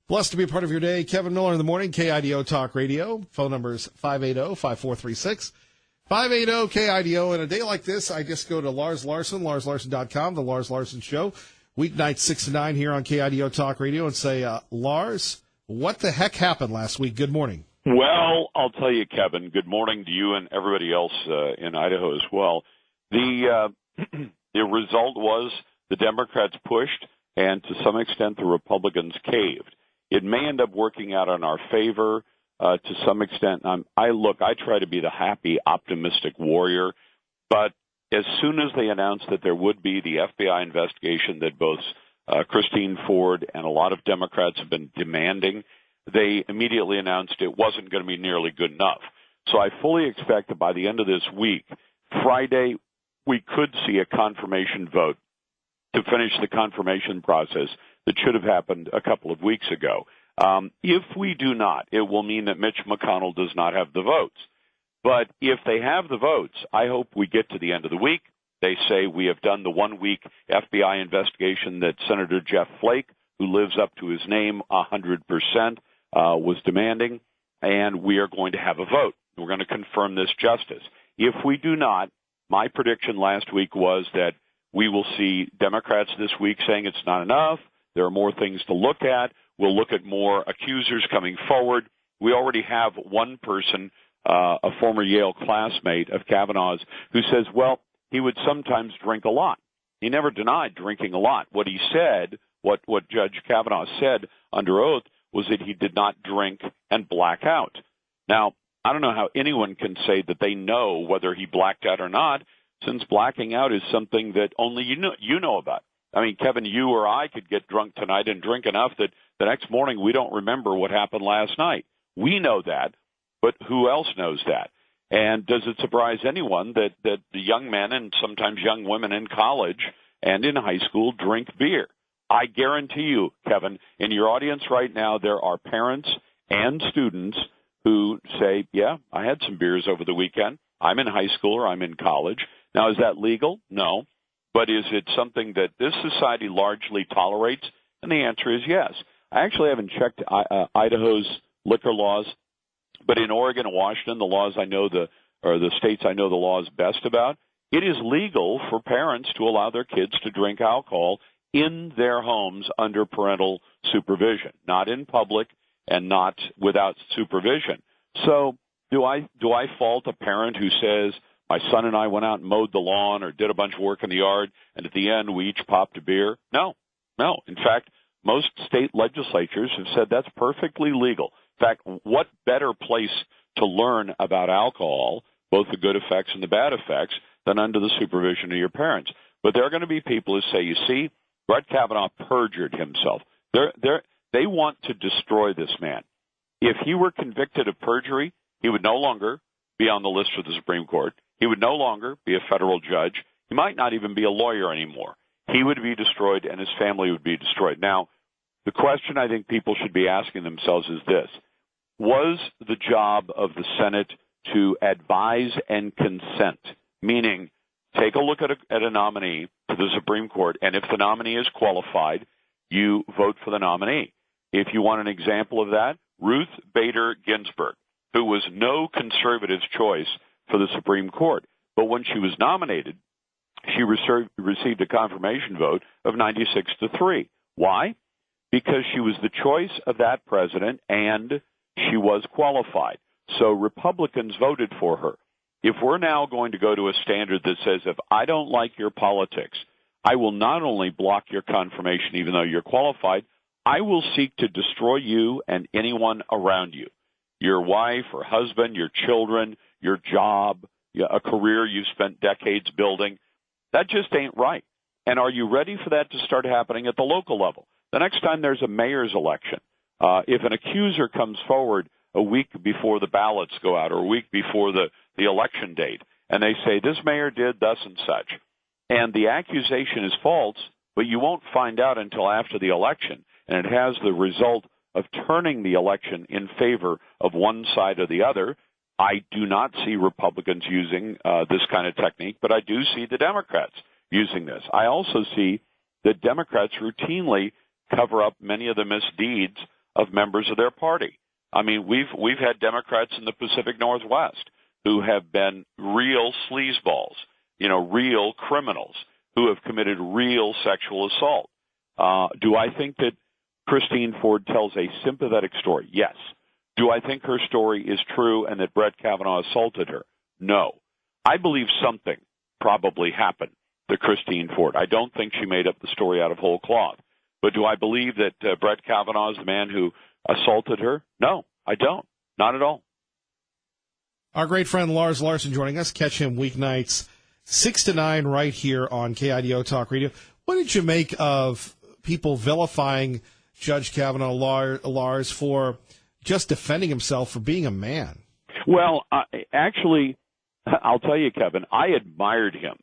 Blessed to be a part of your day. Kevin Miller in the morning, KIDO Talk Radio. Phone number is 580-5436. 580-KIDO. And a day like this, I just go to Lars Larson, LarsLarson.com, The Lars Larson Show, weeknights 6 to 9 here on KIDO Talk Radio, and say, Lars, what the heck happened last week? Good morning. Well, I'll tell you, Kevin, good morning to you and everybody else in Idaho as well. The result was the Democrats pushed, and to some extent the Republicans caved. It may end up working out in our favor to some extent. I try to be the happy, optimistic warrior, but as soon as they announced that there would be the FBI investigation that both Christine Ford and a lot of Democrats have been demanding, they immediately announced it wasn't going to be nearly good enough. So I fully expect that by the end of this week, Friday, we could see a confirmation vote to finish the confirmation process that should have happened a couple of weeks ago. If we do not, it will mean that Mitch McConnell does not have the votes. But if they have the votes, I hope we get to the end of the week. They say we have done the 1-week FBI investigation that Senator Jeff Flake, who lives up to his name 100%, was demanding, and we are going to have a vote. We're going to confirm this justice. If we do not, my prediction last week was that we will see Democrats this week saying it's not enough. There are more things to look at. We'll look at more accusers coming forward. We already have one person, a former Yale classmate of Kavanaugh's, who says, well, he would sometimes drink a lot. He never denied drinking a lot. What he said, what Judge Kavanaugh said under oath, was that he did not drink and black out. Now, I don't know how anyone can say that they know whether he blacked out or not, since blacking out is something that only you know about. I mean, Kevin, you or I could get drunk tonight and drink enough that the next morning we don't remember what happened last night. We know that, but who else knows that? And does it surprise anyone that the young men and sometimes young women in college and in high school drink beer? I guarantee you, Kevin, in your audience right now, there are parents and students who say, yeah, I had some beers over the weekend. I'm in high school or I'm in college. Now, is that legal? No. But is it something that this society largely tolerates? And the answer is yes. I actually haven't checked Idaho's liquor laws, but in Oregon and Washington, the laws I know the states I know the laws best about, it is legal for parents to allow their kids to drink alcohol in their homes under parental supervision, not in public and not without supervision. So do I fault a parent who says, my son and I went out and mowed the lawn or did a bunch of work in the yard, and at the end we each popped a beer? No. In fact, most state legislatures have said that's perfectly legal. In fact, what better place to learn about alcohol, both the good effects and the bad effects, than under the supervision of your parents? But there are going to be people who say, you see, Brett Kavanaugh perjured himself. They want to destroy this man. If he were convicted of perjury, he would no longer be on the list for the Supreme Court. He would no longer be a federal judge. He might not even be a lawyer anymore. He would be destroyed, and his family would be destroyed. Now, the question I think people should be asking themselves is this. Was the job of the Senate to advise and consent, meaning take a look at a nominee to the Supreme Court, and if the nominee is qualified, you vote for the nominee. If you want an example of that, Ruth Bader Ginsburg, who was no conservative's choice for the Supreme Court. But when she was nominated, she received a confirmation vote of 96-3. Why? Because she was the choice of that president and she was qualified. So Republicans voted for her. If we're now going to go to a standard that says if I don't like your politics, I will not only block your confirmation even though you're qualified, I will seek to destroy you and anyone around you. Your wife or husband, your children, your job, a career you've spent decades building. That just ain't right. And are you ready for that to start happening at the local level? The next time there's a mayor's election, if an accuser comes forward a week before the ballots go out or a week before the election date, and they say, this mayor did thus and such, and the accusation is false, but you won't find out until after the election, and it has the result of turning the election in favor of one side or the other, I do not see Republicans using this kind of technique, but I do see the Democrats using this. I also see that Democrats routinely cover up many of the misdeeds of members of their party. I mean, we've had Democrats in the Pacific Northwest who have been real sleazeballs, real criminals who have committed real sexual assault. Do I think that Christine Ford tells a sympathetic story? Yes. Do I think her story is true and that Brett Kavanaugh assaulted her? No. I believe something probably happened to Christine Ford. I don't think she made up the story out of whole cloth. But do I believe that Brett Kavanaugh is the man who assaulted her? No, I don't. Not at all. Our great friend Lars Larson joining us. Catch him weeknights 6 to 9 right here on KIDO Talk Radio. What did you make of people vilifying Judge Kavanaugh, Lars, for just defending himself for being a man? Well, actually, I'll tell you, Kevin, I admired him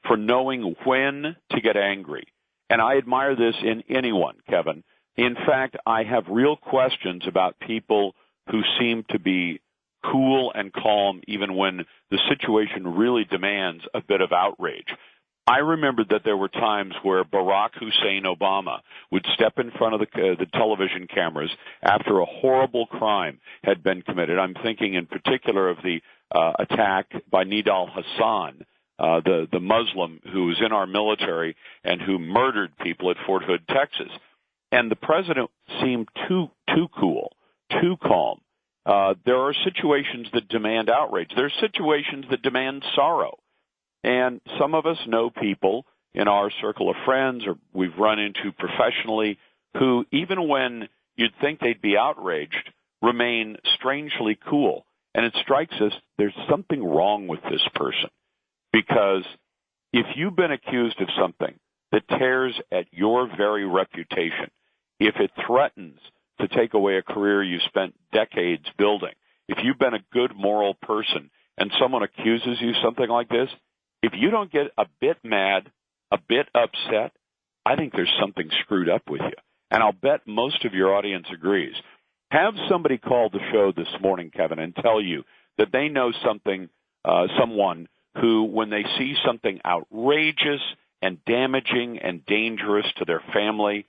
for knowing when to get angry. And I admire this in anyone, Kevin. In fact, I have real questions about people who seem to be cool and calm even when the situation really demands a bit of outrage. I remember that there were times where Barack Hussein Obama would step in front of the television cameras after a horrible crime had been committed. I'm thinking in particular of the attack by Nidal Hassan, the Muslim who was in our military and who murdered people at Fort Hood, Texas. And the president seemed too cool, too calm. There are situations that demand outrage. There are situations that demand sorrow. And some of us know people in our circle of friends or we've run into professionally who, even when you'd think they'd be outraged, remain strangely cool. And it strikes us there's something wrong with this person. Because if you've been accused of something that tears at your very reputation, if it threatens to take away a career you spent decades building, if you've been a good moral person and someone accuses you of something like this, if you don't get a bit mad, a bit upset, I think there's something screwed up with you. And I'll bet most of your audience agrees. Have somebody call the show this morning, Kevin, and tell you that they know someone who, when they see something outrageous and damaging and dangerous to their family,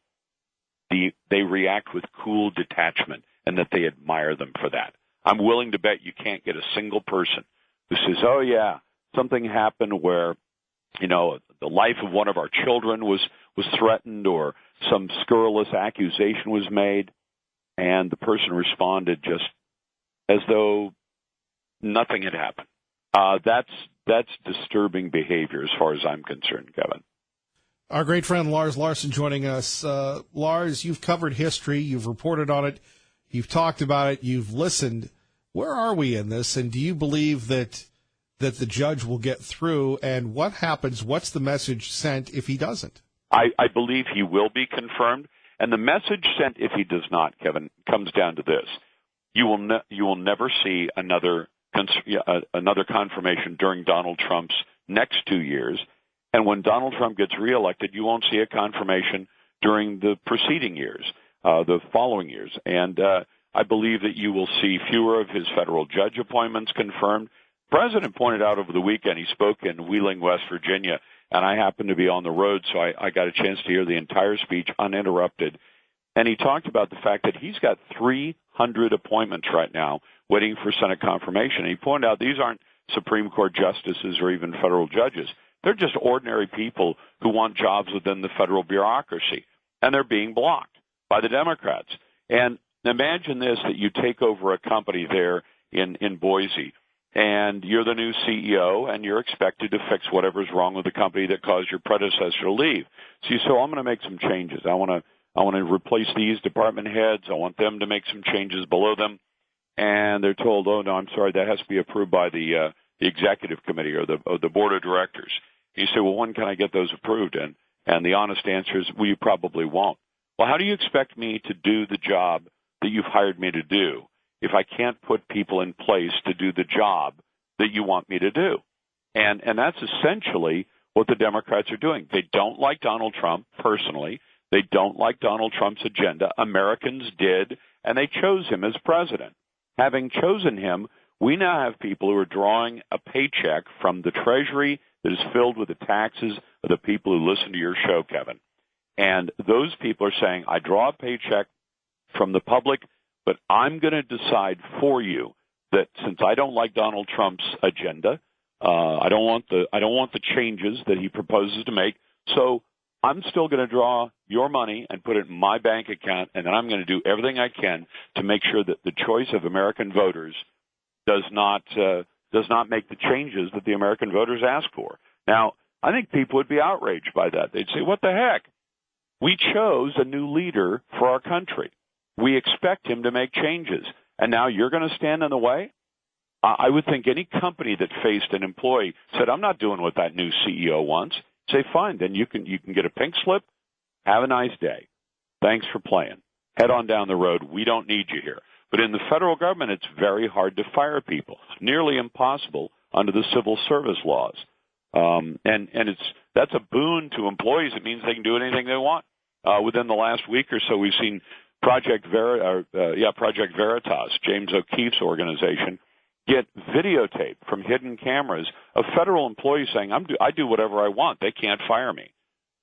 they react with cool detachment and that they admire them for that. I'm willing to bet you can't get a single person who says, oh, yeah, something happened where, the life of one of our children was threatened or some scurrilous accusation was made, and the person responded just as though nothing had happened. That's disturbing behavior as far as I'm concerned, Kevin. Our great friend Lars Larson joining us. Lars, you've covered history. You've reported on it. You've talked about it. You've listened. Where are we in this? And do you believe that the judge will get through? And what happens? What's the message sent if he doesn't? I believe he will be confirmed. And the message sent if he does not, Kevin, comes down to this. You will never see another confirmation during Donald Trump's next 2 years. And when Donald Trump gets reelected, you won't see a confirmation during the preceding years, the following years. And I believe that you will see fewer of his federal judge appointments confirmed. The president pointed out over the weekend, he spoke in Wheeling, West Virginia, and I happened to be on the road, so I got a chance to hear the entire speech uninterrupted. And he talked about the fact that he's got 300 appointments right now waiting for Senate confirmation. And he pointed out these aren't Supreme Court justices or even federal judges. They're just ordinary people who want jobs within the federal bureaucracy, and they're being blocked by the Democrats. And imagine this, that you take over a company there in Boise, and you're the new CEO, and you're expected to fix whatever's wrong with the company that caused your predecessor to leave. So you say, I'm going to make some changes. I want to replace these department heads. I want them to make some changes below them. And they're told, oh, no, I'm sorry, that has to be approved by the executive committee or the board of directors. You say, well, when can I get those approved? And the honest answer is, well, you probably won't. Well, how do you expect me to do the job that you've hired me to do if I can't put people in place to do the job that you want me to do? And that's essentially what the Democrats are doing. They don't like Donald Trump personally. They don't like Donald Trump's agenda. Americans did, and they chose him as president. Having chosen him, we now have people who are drawing a paycheck from the Treasury that is filled with the taxes of the people who listen to your show, Kevin. And those people are saying, I draw a paycheck from the public, but I'm going to decide for you that since I don't like Donald Trump's agenda, I don't want the changes that he proposes to make. So I'm still going to draw your money and put it in my bank account, and then I'm going to do everything I can to make sure that the choice of American voters does not make the changes that the American voters ask for. Now, I think people would be outraged by that. They'd say, "What the heck? We chose a new leader for our country. We expect him to make changes, and now you're going to stand in the way?" I would think any company that faced an employee said, "I'm not doing what that new CEO wants," say, "Fine, then you can get a pink slip. Have a nice day. Thanks for playing. Head on down the road. We don't need you here." But in the federal government, it's very hard to fire people, nearly impossible under the civil service laws. And that's a boon to employees. It means they can do anything they want. Within the last week or so, we've seen Project Veritas, James O'Keefe's organization, get videotape from hidden cameras of federal employees saying, "I do whatever I want. They can't fire me."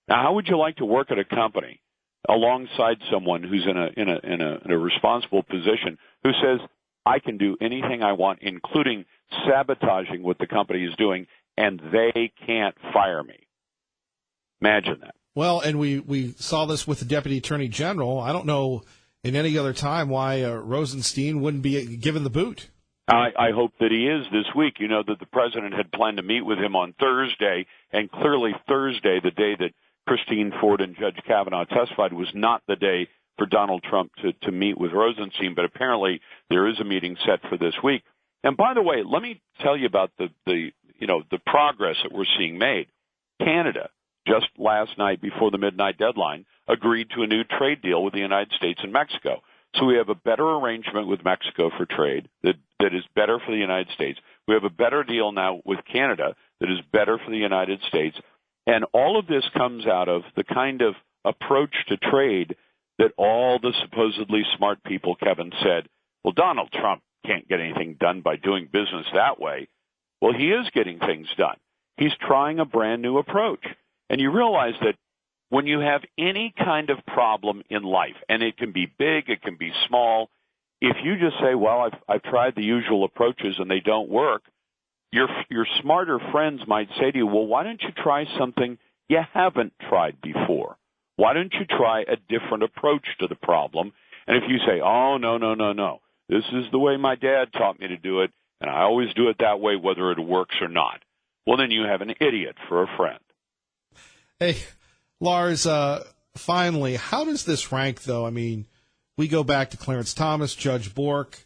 Now, how would you like to work at a company alongside someone who's in a responsible position who says, "I can do anything I want, including sabotaging what the company is doing, and they can't fire me"? Imagine that. Well, and we saw this with the Deputy Attorney General. I don't know in any other time why Rosenstein wouldn't be given the boot. I hope that he is this week. You know that the president had planned to meet with him on Thursday, and clearly Thursday, the day that Christine Ford and Judge Kavanaugh testified, was not the day for Donald Trump to meet with Rosenstein, but apparently there is a meeting set for this week. And by the way, let me tell you about the progress that we're seeing made. Canada, just last night before the midnight deadline, agreed to a new trade deal with the United States and Mexico. So we have a better arrangement with Mexico for trade that is better for the United States. We have a better deal now with Canada that is better for the United States. And all of this comes out of the kind of approach to trade that all the supposedly smart people, Kevin, said, "Well, Donald Trump can't get anything done by doing business that way." Well, he is getting things done. He's trying a brand new approach. And you realize that when you have any kind of problem in life, and it can be big, it can be small, if you just say, "Well, I've tried the usual approaches and they don't work," your smarter friends might say to you, "Well, why don't you try something you haven't tried before? Why don't you try a different approach to the problem?" And if you say, "Oh, no, this is the way my dad taught me to do it, and I always do it that way whether it works or not," well, then you have an idiot for a friend. Hey, Lars, finally, how does this rank, though? I mean, we go back to Clarence Thomas, Judge Bork.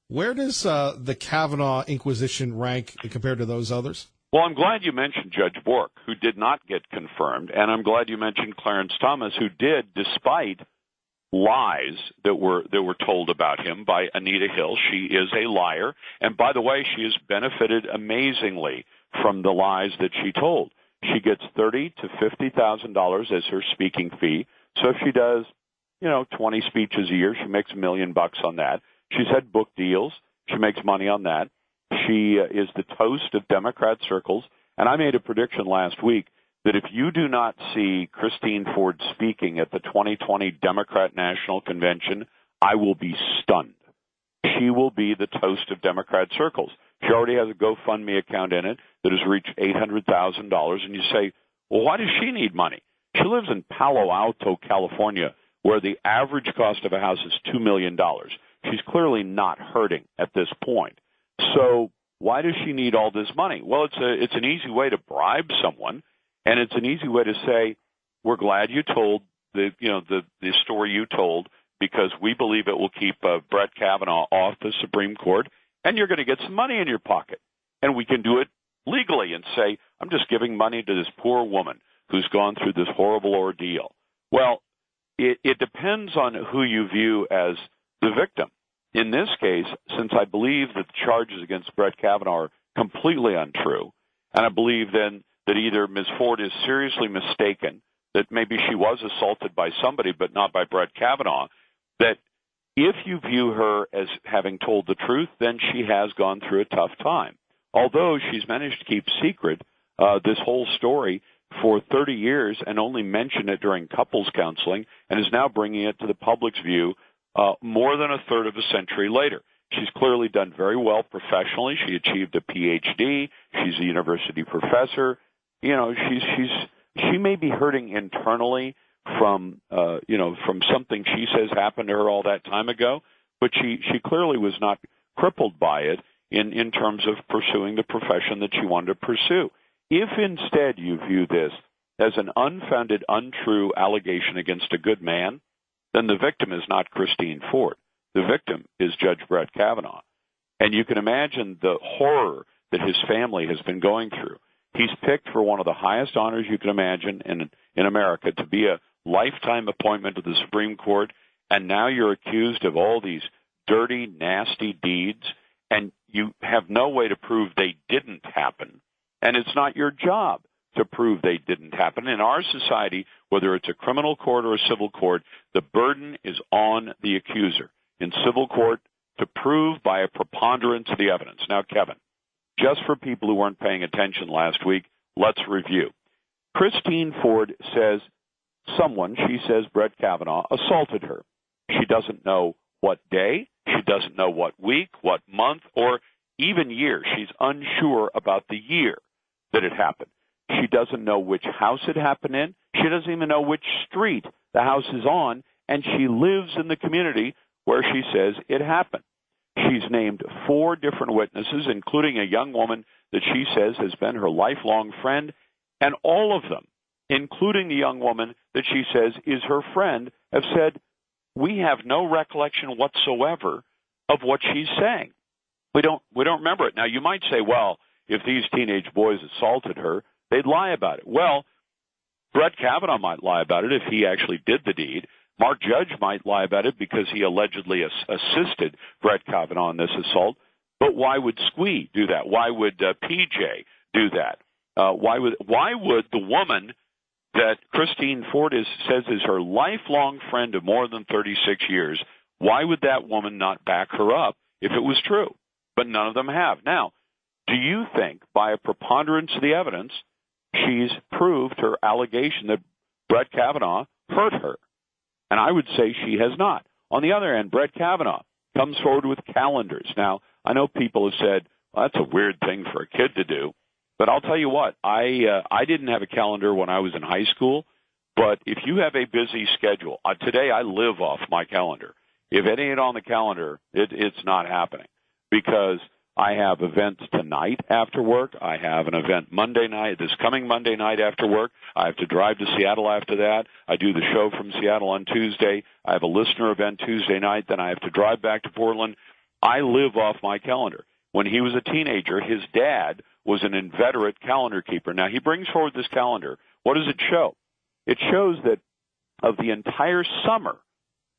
Where does the Kavanaugh Inquisition rank compared to those others? Well, I'm glad you mentioned Judge Bork, who did not get confirmed, and I'm glad you mentioned Clarence Thomas, who did, despite lies that were told about him by Anita Hill. She is a liar, and by the way, she has benefited amazingly from the lies that she told. She gets $30,000 to $50,000 as her speaking fee. So if she does, 20 speeches a year, she makes $1 million on that. She's had book deals. She makes money on that. She is the toast of Democrat circles. And I made a prediction last week that if you do not see Christine Ford speaking at the 2020 Democrat National Convention, I will be stunned. She will be the toast of Democrat circles. She already has a GoFundMe account in it that has reached $800,000. And you say, well, why does she need money? She lives in Palo Alto, California, where the average cost of a house is $2 million. She's clearly not hurting at this point. So why does she need all this money? Well, it's an easy way to bribe someone, and it's an easy way to say, we're glad you told the story you told, because we believe it will keep Brett Kavanaugh off the Supreme Court, and you're going to get some money in your pocket. And we can do it legally and say, I'm just giving money to this poor woman who's gone through this horrible ordeal. Well, it depends on who you view as the victim. In this case, since I believe that the charges against Brett Kavanaugh are completely untrue, and I believe then that either Ms. Ford is seriously mistaken, that maybe she was assaulted by somebody but not by Brett Kavanaugh, that if you view her as having told the truth, then she has gone through a tough time. Although she's managed to keep secret this whole story for 30 years and only mention it during couples counseling, and is now bringing it to the public's view more than a third of a century later. She's clearly done very well professionally. She achieved a PhD. She's a university professor. You know, she may be hurting internally from from something she says happened to her all that time ago, but she clearly was not crippled by it in terms of pursuing the profession that she wanted to pursue. If instead you view this as an unfounded, untrue allegation against a good man, then the victim is not Christine Ford. The victim is Judge Brett Kavanaugh. And you can imagine the horror that his family has been going through. He's picked for one of the highest honors you can imagine in America, to be a lifetime appointment to the Supreme Court, and now you're accused of all these dirty, nasty deeds, and you have no way to prove they didn't happen. And it's not your job to prove they didn't happen. In our society, whether it's a criminal court or a civil court, the burden is on the accuser. In civil court, to prove by a preponderance of the evidence. Now, Kevin, just for people who weren't paying attention last week, let's review. Christine Ford says she says Brett Kavanaugh assaulted her. She doesn't know what day, she doesn't know what week, what month, or even year. She's unsure about the year that it happened. She doesn't know which house it happened in. She doesn't even know which street the house is on, and she lives in the community where she says it happened. She's named 4 different witnesses, including a young woman that she says has been her lifelong friend, and all of them, including the young woman that she says is her friend, have said, we have no recollection whatsoever of what she's saying. We don't remember it. Now, you might say, well, if these teenage boys assaulted her, they'd lie about it. Well, Brett Kavanaugh might lie about it if he actually did the deed. Mark Judge might lie about it because he allegedly assisted Brett Kavanaugh in this assault. But why would Squee do that? Why would PJ do that? Why would the woman that Christine Ford says is her lifelong friend of more than 36 years, why would that woman not back her up if it was true? But none of them have. Now, do you think by a preponderance of the evidence she's proved her allegation that Brett Kavanaugh hurt her? And I would say she has not. On the other hand, Brett Kavanaugh comes forward with calendars. Now, I know people have said, well, that's a weird thing for a kid to do. But I'll tell you what, I didn't have a calendar when I was in high school. But if you have a busy schedule, today I live off my calendar. If it ain't on the calendar, it's not happening. Because I have events tonight after work. I have an event Monday night, this coming Monday night after work. I have to drive to Seattle after that. I do the show from Seattle on Tuesday. I have a listener event Tuesday night. Then I have to drive back to Portland. I live off my calendar. When he was a teenager, his dad was an inveterate calendar keeper. Now, he brings forward this calendar. What does it show? It shows that of the entire summer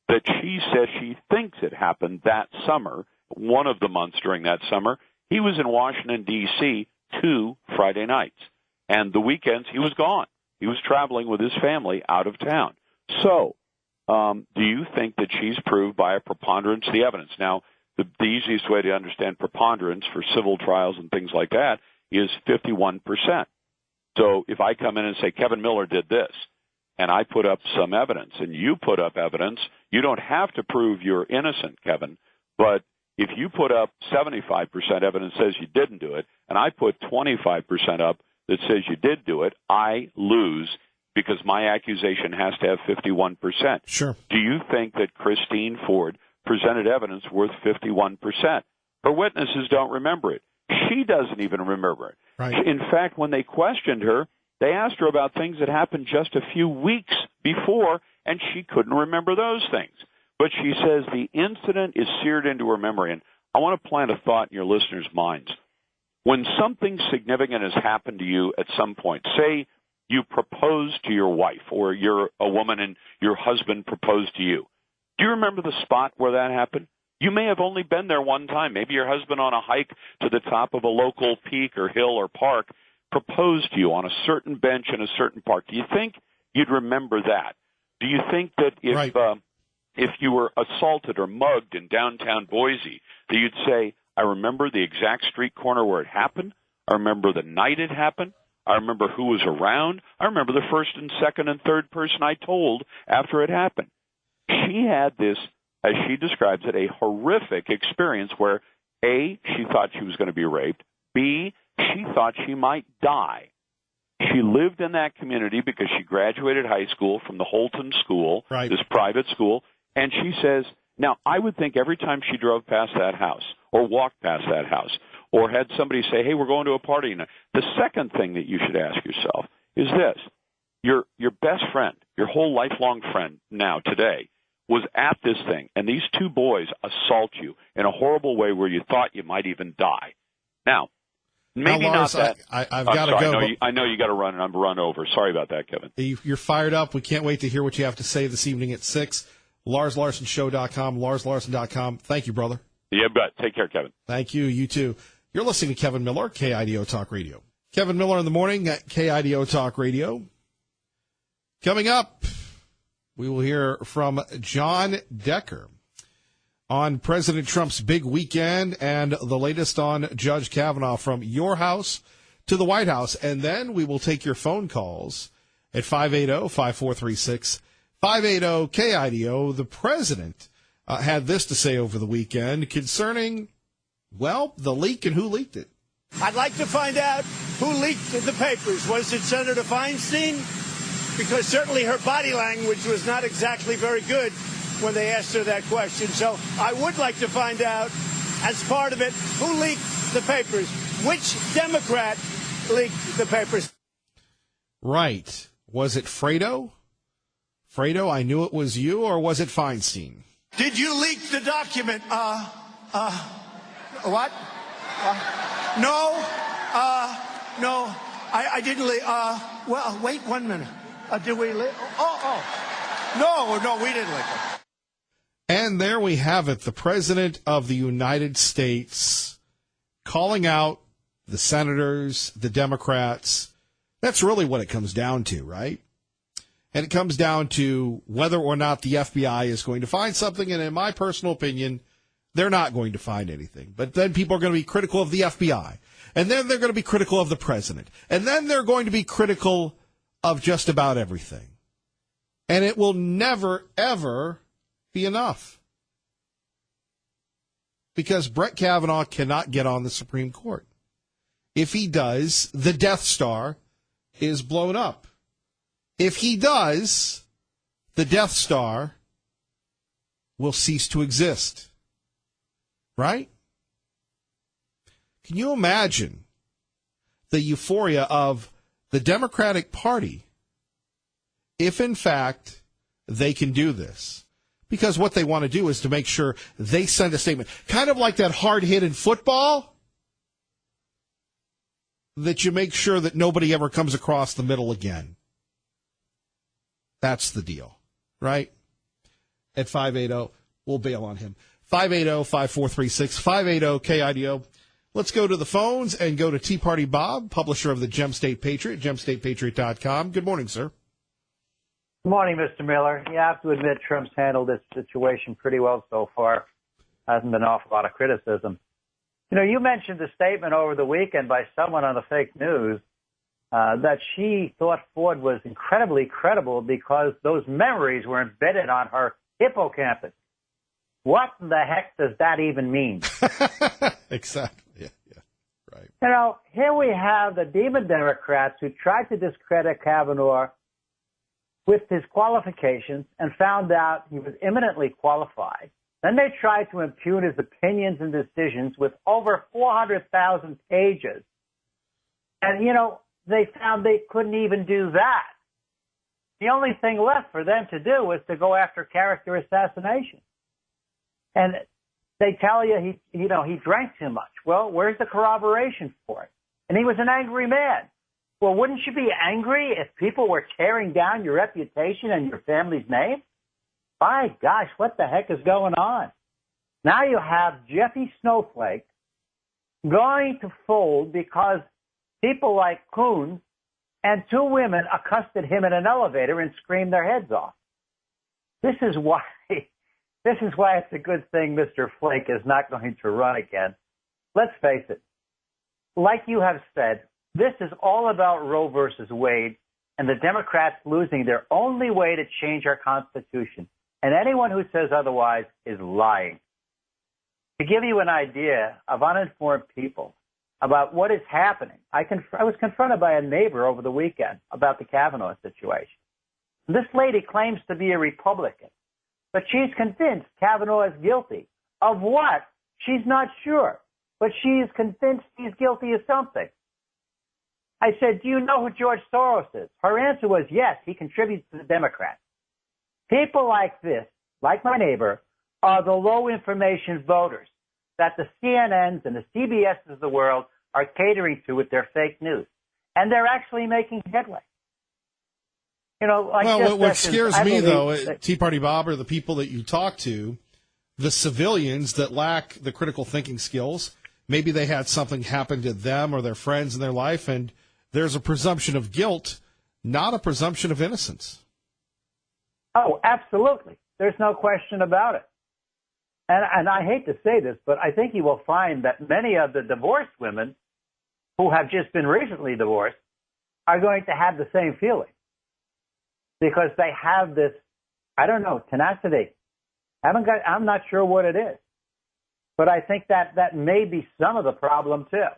that she says she thinks it happened that summer, one of the months during that summer, he was in Washington, D.C. 2 Friday nights. And the weekends, he was gone. He was traveling with his family out of town. So, do you think that she's proved by a preponderance of the evidence? Now, the easiest way to understand preponderance for civil trials and things like that is 51%. So if I come in and say, Kevin Miller did this, and I put up some evidence, and you put up evidence, you don't have to prove you're innocent, Kevin, but if you put up 75% evidence that says you didn't do it, and I put 25% up that says you did do it, I lose because my accusation has to have 51%. Sure. Do you think that Christine Ford presented evidence worth 51%? Her witnesses don't remember it. She doesn't even remember it. Right. In fact, when they questioned her, they asked her about things that happened just a few weeks before, and she couldn't remember those things. But she says the incident is seared into her memory. And I want to plant a thought in your listeners' minds. When something significant has happened to you at some point, say you propose to your wife or you're a woman and your husband proposed to you, do you remember the spot where that happened? You may have only been there one time. Maybe your husband on a hike to the top of a local peak or hill or park proposed to you on a certain bench in a certain park. Do you think you'd remember that? Do you think that if you were assaulted or mugged in downtown Boise, that you'd say, I remember the exact street corner where it happened. I remember the night it happened. I remember who was around. I remember the first and second and third person I told after it happened. She had this as she describes it, a horrific experience where, A, she thought she was going to be raped, B, she thought she might die. She lived in that community because she graduated high school from the Holton School, right, this private school, and she says, now, I would think every time she drove past that house or walked past that house or had somebody say, hey, we're going to a party tonight, the second thing that you should ask yourself is this. Your best friend, your whole lifelong friend now, today, was at this thing, and these two boys assault you in a horrible way where you thought you might even die. Now, maybe now, Lars, not that. I've got to go. I know you got to run, and I'm run over. Sorry about that, Kevin. You're fired up. We can't wait to hear what you have to say this evening at 6. LarsLarsonShow.com, LarsLarson.com. Thank you, brother. Yeah, but take care, Kevin. Thank you. You too. You're listening to Kevin Miller, KIDO Talk Radio. Kevin Miller in the morning at KIDO Talk Radio. Coming up, we will hear from John Decker on President Trump's big weekend and the latest on Judge Kavanaugh from your house to the White House. And then we will take your phone calls at 580-5436, 580-KIDO. The president had this to say over the weekend concerning, well, the leak and who leaked it. I'd like to find out who leaked the papers. Was it Senator Feinstein? Because certainly her body language was not exactly very good when they asked her that question. So I would like to find out, as part of it, who leaked the papers? Which Democrat leaked the papers? Right. Was it Fredo? Fredo, I knew it was you, or was it Feinstein? Did you leak the document? What? No. No. I didn't leak. Well, wait 1 minute. Did we leak? No, we didn't leak it. And there we have it, the President of the United States calling out the senators, the Democrats. That's really what it comes down to, right? And it comes down to whether or not the FBI is going to find something. And in my personal opinion, they're not going to find anything. But then people are going to be critical of the FBI. And then they're going to be critical of the president. And then they're going to be critical of just about everything. And it will never, ever be enough. Because Brett Kavanaugh cannot get on the Supreme Court. If he does, the Death Star is blown up. If he does, the Death Star will cease to exist. Right? Can you imagine the euphoria of the Democratic Party if, in fact, they can do this? Because what they want to do is to make sure they send a statement, kind of like that hard hit in football, that you make sure that nobody ever comes across the middle again. That's the deal, right? At 580, we'll bail on him. 580-5436, 580-KIDO. Let's go to the phones and go to Tea Party Bob, publisher of the Gem State Patriot, gemstatepatriot.com. Good morning, sir. Good morning, Mr. Miller. You have to admit Trump's handled this situation pretty well so far. Hasn't been an awful lot of criticism. You know, you mentioned the statement over the weekend by someone on the fake news that she thought Ford was incredibly credible because those memories were embedded on her hippocampus. What in the heck does that even mean? Exactly. Yeah, right. You know, here we have the demon Democrats who tried to discredit Kavanaugh with his qualifications and found out he was eminently qualified. Then they tried to impugn his opinions and decisions with over 400,000 pages. And, you know, they found they couldn't even do that. The only thing left for them to do was to go after character assassination. And they tell you he drank too much. Well, where's the corroboration for it? And he was an angry man. Well, wouldn't you be angry if people were tearing down your reputation and your family's name? My gosh, what the heck is going on? Now you have Jeffy Snowflake going to fold because people like Coons and two women accosted him in an elevator and screamed their heads off. This is why it's a good thing Mr. Flake is not going to run again. Let's face it. Like you have said, this is all about Roe versus Wade and the Democrats losing their only way to change our Constitution. And anyone who says otherwise is lying. To give you an idea of uninformed people about what is happening, I was confronted by a neighbor over the weekend about the Kavanaugh situation. This lady claims to be a Republican, but she's convinced Kavanaugh is guilty. Of what? She's not sure, but she is convinced he's guilty of something. I said, do you know who George Soros is? Her answer was yes, he contributes to the Democrats. People like this, like my neighbor, are the low information voters that the CNNs and the CBSs of the world are catering to with their fake news. And they're actually making headway. You know, like well, what scares me, though, Tea Party Bob, are the people that you talk to, the civilians that lack the critical thinking skills. Maybe they had something happen to them or their friends in their life, and there's a presumption of guilt, not a presumption of innocence. Oh, absolutely. There's no question about it. And I hate to say this, but I think you will find that many of the divorced women who have just been recently divorced are going to have the same feeling. Because they have this, I don't know, tenacity. I'm not sure what it is. But I think that may be some of the problem, too.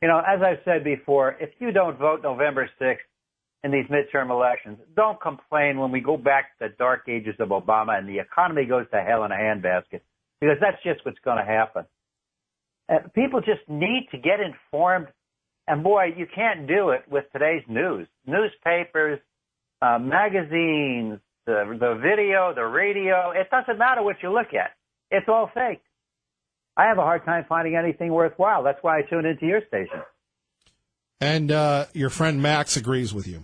You know, as I've said before, if you don't vote November 6th in these midterm elections, don't complain when we go back to the dark ages of Obama and the economy goes to hell in a handbasket, because that's just what's going to happen. People just need to get informed. And, boy, you can't do it with today's news. Newspapers, magazines, the video, the radio, it doesn't matter what you look at. It's all fake. I have a hard time finding anything worthwhile. That's why I tune into your station. And your friend Max agrees with you.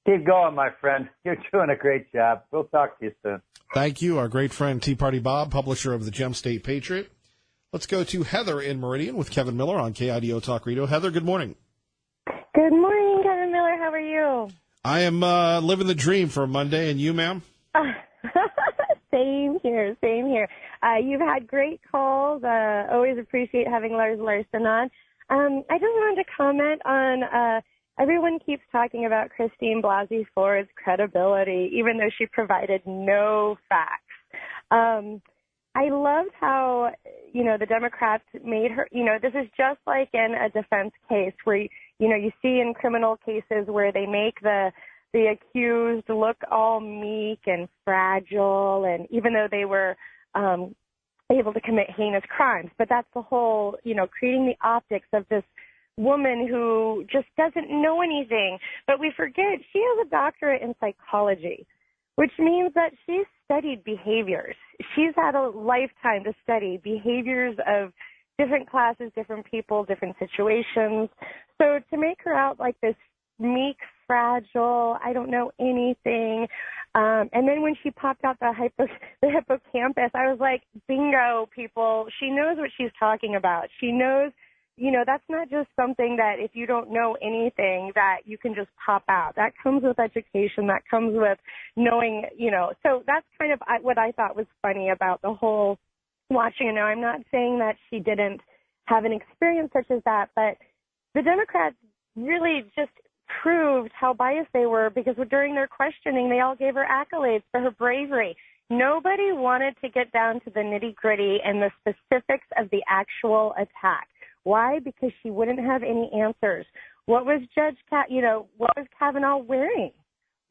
Keep going, my friend. You're doing a great job. We'll talk to you soon. Thank you. Our great friend Tea Party Bob, publisher of the Gem State Patriot. Let's go to Heather in Meridian with Kevin Miller on KIDO Talk Radio. Heather, good morning. Good morning, Kevin Miller. How are you? I am living the dream for a Monday, and you, ma'am? Same here, same here. You've had great calls. Always appreciate having Lars Larson on. I just wanted to comment on everyone keeps talking about Christine Blasey Ford's credibility, even though she provided no facts. I loved how, the Democrats made her, this is just like in a defense case where, you see in criminal cases where they make the accused look all meek and fragile, and even though they were able to commit heinous crimes. But that's the whole, creating the optics of this woman who just doesn't know anything. But we forget she has a doctorate in psychology, which means that she's studied behaviors. She's had a lifetime to study behaviors of different classes, different people, different situations. So to make her out like this meek, fragile, I don't know anything. And then when she popped out the hippocampus, I was like, bingo, people. She knows what she's talking about. She knows, that's not just something that if you don't know anything that you can just pop out. That comes with education. That comes with knowing, So that's kind of what I thought was funny about the whole watching. And now I'm not saying that she didn't have an experience such as that, but the Democrats really just proved how biased they were, because during their questioning, they all gave her accolades for her bravery. Nobody wanted to get down to the nitty-gritty and the specifics of the actual attack. Why? Because she wouldn't have any answers. What was what was Kavanaugh wearing?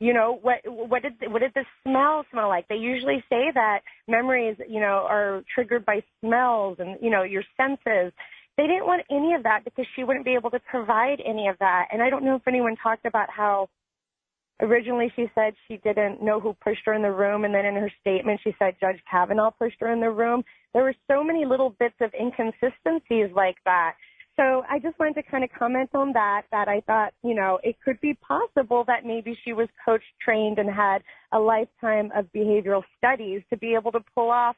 What did the smell like? They usually say that memories, are triggered by smells and, your senses. They didn't want any of that because she wouldn't be able to provide any of that. And I don't know if anyone talked about how originally she said she didn't know who pushed her in the room, and then in her statement she said Judge Kavanaugh pushed her in the room. There were so many little bits of inconsistencies like that. So I just wanted to kind of comment on that I thought, it could be possible that maybe she was coach trained and had a lifetime of behavioral studies to be able to pull off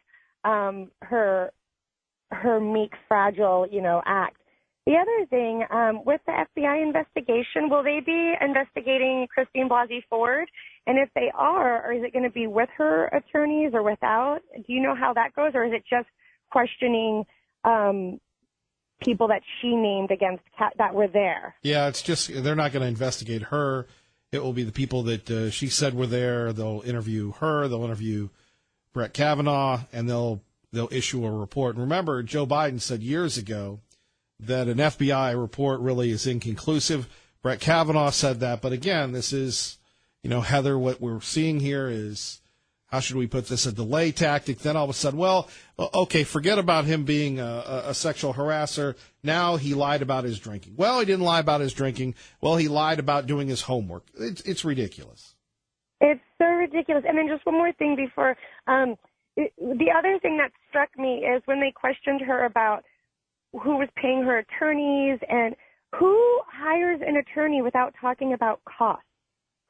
her meek, fragile, act. The other thing, with the FBI investigation, will they be investigating Christine Blasey Ford? And if they are, or is it going to be with her attorneys or without? Do you know how that goes? Or is it just questioning people that she named against that were there? Yeah, it's just they're not going to investigate her. It will be the people that she said were there. They'll interview her. They'll interview Brett Kavanaugh, and they'll issue a report. And remember, Joe Biden said years ago that an FBI report really is inconclusive. Brett Kavanaugh said that. But again, this is, Heather, what we're seeing here is, how should we put this, a delay tactic? Then all of a sudden, well, okay, forget about him being a sexual harasser. Now he lied about his drinking. Well, he didn't lie about his drinking. Well, he lied about doing his homework. It's ridiculous. It's so ridiculous. And then just one more thing before. The other thing that struck me is when they questioned her about who was paying her attorneys and who hires an attorney without talking about costs.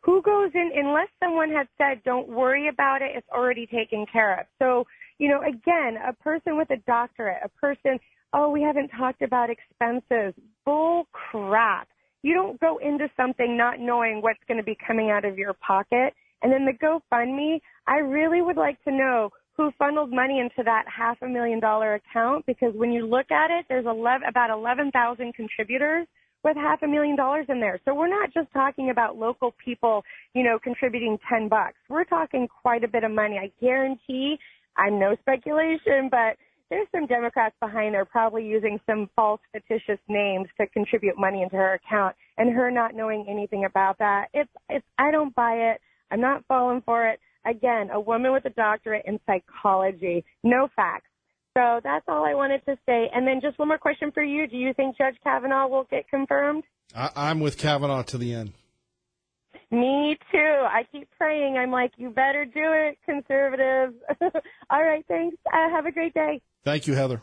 Who goes in, unless someone had said, don't worry about it, it's already taken care of. So, again, a person with a doctorate, a person, we haven't talked about expenses. Bull crap. You don't go into something not knowing what's going to be coming out of your pocket. And then the GoFundMe, I really would like to know who funneled money into that $500,000 account, because when you look at it, there's about 11,000 contributors with $500,000 in there. So we're not just talking about local people, contributing $10. We're talking quite a bit of money. I guarantee, I'm no speculation, but there's some Democrats behind there probably using some false fictitious names to contribute money into her account, and her not knowing anything about that. I don't buy it. I'm not falling for it. Again, a woman with a doctorate in psychology, no facts. So that's all I wanted to say. And then just one more question for you. Do you think Judge Kavanaugh will get confirmed? I'm with Kavanaugh to the end. Me too. I keep praying. I'm like, you better do it, conservatives. All right, thanks. Have a great day. Thank you, Heather.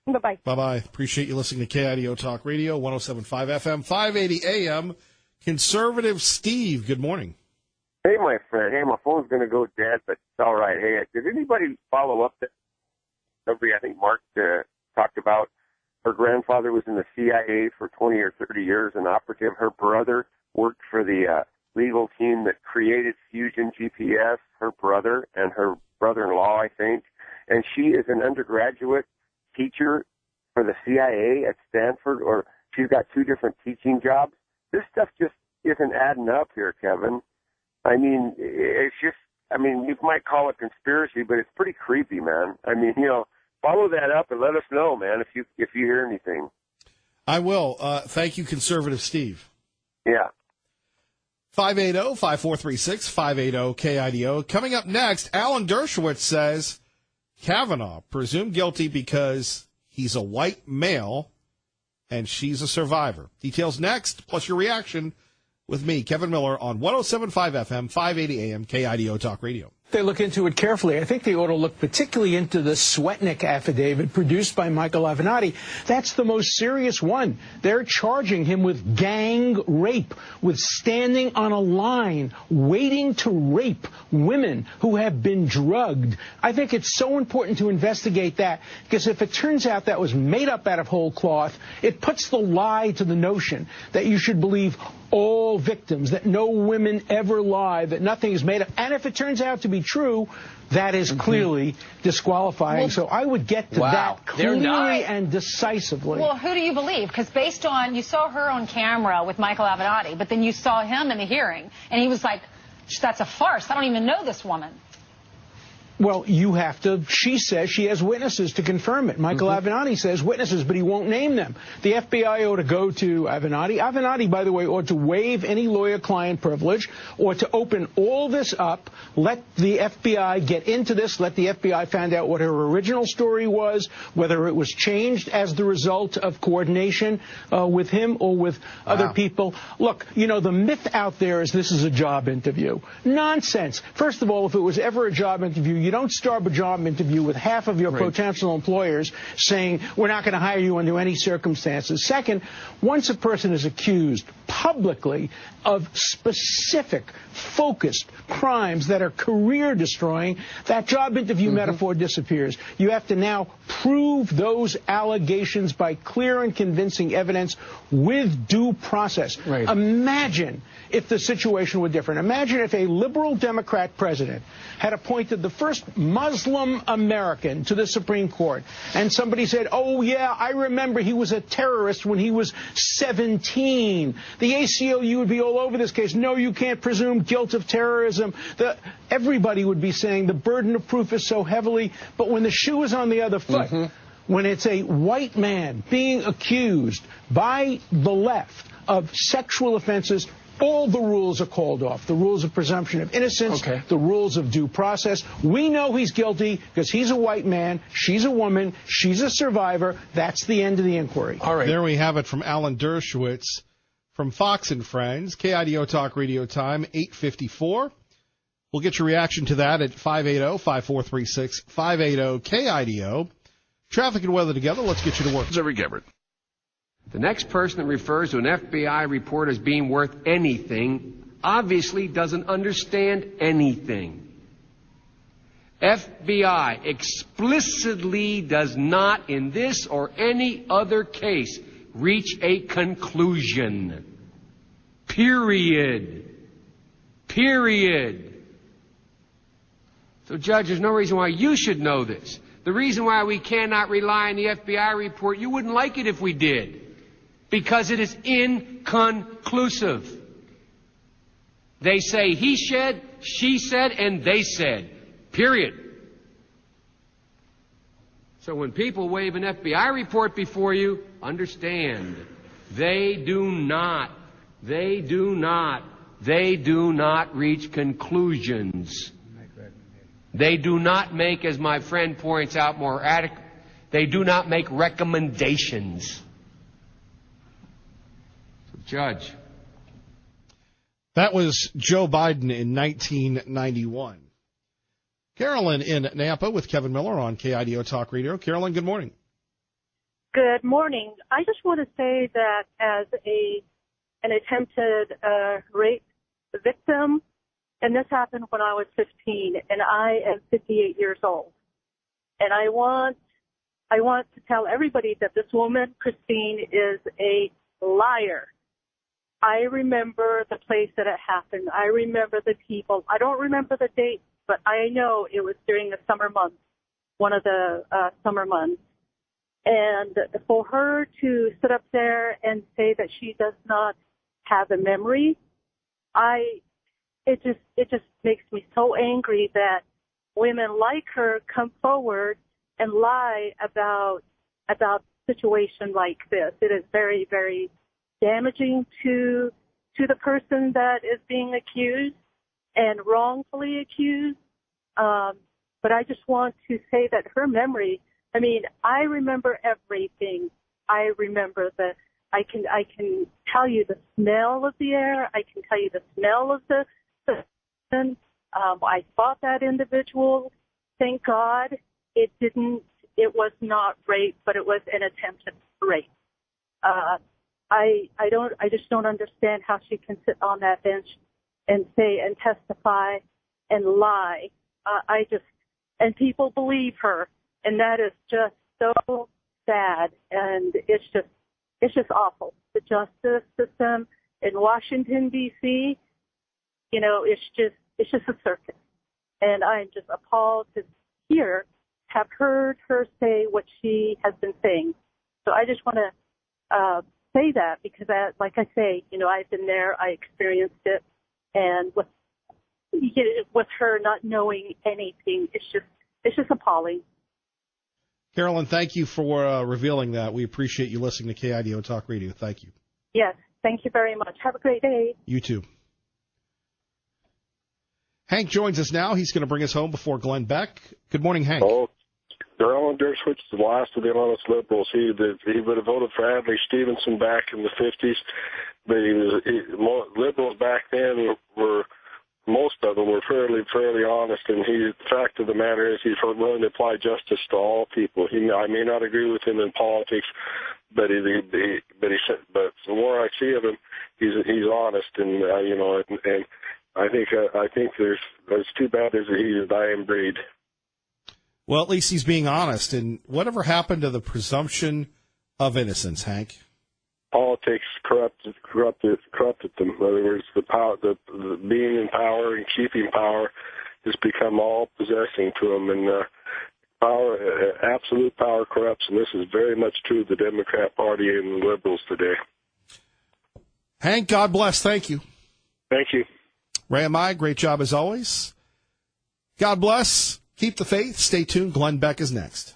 Bye-bye. Bye-bye. Appreciate you listening to KIDO Talk Radio, 107.5 FM, 580 AM. Conservative Steve, good morning. Hey, my friend. Hey, my phone's going to go dead, but it's all right. Hey, did anybody follow up that? I think Mark talked about her grandfather was in the CIA for 20 or 30 years, an operative. Her brother worked for the legal team that created Fusion GPS, her brother and her brother-in-law, I think. And she is an undergraduate teacher for the CIA at Stanford, or she's got 2 different teaching jobs. This stuff just isn't adding up here, Kevin. I mean, it's just, you might call it conspiracy, but it's pretty creepy, man. Follow that up and let us know, man, if you hear anything. I will. Thank you, Conservative Steve. Yeah. 580-5436, 580-KIDO. Coming up next, Alan Dershowitz says Kavanaugh presumed guilty because he's a white male and she's a survivor. Details next, plus your reaction with me, Kevin Miller, on 107.5 FM, 580 AM, KIDO Talk Radio. They look into it carefully. I think they ought to look particularly into the Swetnick affidavit produced by Michael Avenatti. That's the most serious one. They're charging him with gang rape, with standing on a line, waiting to rape women who have been drugged. I think it's so important to investigate that, because if it turns out that was made up out of whole cloth, it puts the lie to the notion that you should believe all victims, that no women ever lie, that nothing is made up. And if it turns out to be true, that is clearly disqualifying. Well, so I would get to that clearly and decisively. Well, who do you believe? Because based on, you saw her on camera with Michael Avenatti, but then you saw him in the hearing, and he was like, that's a farce. I don't even know this woman. Well, you have to, she says she has witnesses to confirm it. Michael Avenatti says witnesses, but he won't name them. The FBI ought to go to Avenatti. Avenatti, by the way, ought to waive any lawyer-client privilege, or to open all this up, let the FBI get into this, let the FBI find out what her original story was, whether it was changed as the result of coordination with him or with other people. Look, the myth out there is this is a job interview. Nonsense. First of all, if it was ever a job interview, you don't start a job interview with half of your potential employers saying, we're not going to hire you under any circumstances. Second, once a person is accused publicly of specific, focused crimes that are career-destroying, that job interview metaphor disappears. You have to now prove those allegations by clear and convincing evidence with due process. Imagine if the situation were different. Imagine if a liberal Democrat president had appointed the first first Muslim American to the Supreme Court. And somebody said, oh, yeah, I remember he was a terrorist when he was 17. The ACLU would be all over this case. No, you can't presume guilt of terrorism. Everybody would be saying the burden of proof is so heavily. But when the shoe is on the other foot, when it's a white man being accused by the left of sexual offenses, all the rules are called off. The rules of presumption of innocence, the rules of due process. We know he's guilty because he's a white man, she's a woman, she's a survivor. That's the end of the inquiry. All right. There we have it from Alan Dershowitz from Fox and Friends. KIDO Talk Radio time, 8:54. We'll get your reaction to that at 580-5436, 580-KIDO. Traffic and weather together. Let's get you to work. Zuri Gibbert. The next person that refers to an FBI report as being worth anything obviously doesn't understand anything. FBI explicitly does not, in this or any other case, reach a conclusion. Period. Period. So, Judge, there's no reason why you should know this. The reason why we cannot rely on the FBI report, you wouldn't like it if we did. Because it is inconclusive. They say he said, she said, and they said. Period. So when people wave an FBI report before you, understand, they do not reach conclusions. They do not make, as my friend points out more adequate, they do not make recommendations. Judge. That was Joe Biden in 1991. Carolyn in Nampa with Kevin Miller on KIDO Talk Radio. Carolyn, good morning. Good morning. I just want to say that as an attempted rape victim, and this happened when I was 15, and I am 58 years old, and I want to tell everybody that this woman, Christine, is a liar. I remember the place that it happened. I remember the people. I don't remember the date, but I know it was during the summer months, one of the summer months. And for her to sit up there and say that she does not have a memory, it just makes me so angry that women like her come forward and lie about situation like this. It is very, very damaging to the person that is being accused and wrongfully accused. But I just want to say that her memory, I mean, I remember everything. I remember I can tell you the smell of the air. I can tell you the smell of the person. I fought that individual. Thank God it was not rape, but it was an attempted rape. I just don't understand how she can sit on that bench and say and testify and lie. And people believe her, and that is just so sad, and it's just awful. The justice system in Washington D.C., it's just a circus, and I'm just appalled to have heard her say what she has been saying. So I just want to say that because, like I say, I've been there, I experienced it, and with her not knowing anything, it's just appalling. Carolyn, thank you for revealing that. We appreciate you listening to KIDO Talk Radio. Thank you. Yes, thank you very much. Have a great day. You too. Hank joins us now. He's going to bring us home before Glenn Beck. Good morning, Hank. Oh, Alan Dershowitz, the last of the honest liberals. He would have voted for Adlai Stevenson back in the 50s, but liberals back then most of them were fairly honest, and the fact of the matter is he's willing to apply justice to all people. I may not agree with him in politics, but the more I see of him, he's honest, and and I think it's too bad he's a dying breed. Well, at least he's being honest. And whatever happened to the presumption of innocence, Hank? Politics corrupted them. In other words, the power, the being in power and keeping power has become all possessing to them, and power, absolute power corrupts, and this is very much true of the Democrat Party and liberals today. Hank, God bless. Thank you. Thank you. Ray and I, great job as always. God bless. Keep the faith. Stay tuned. Glenn Beck is next.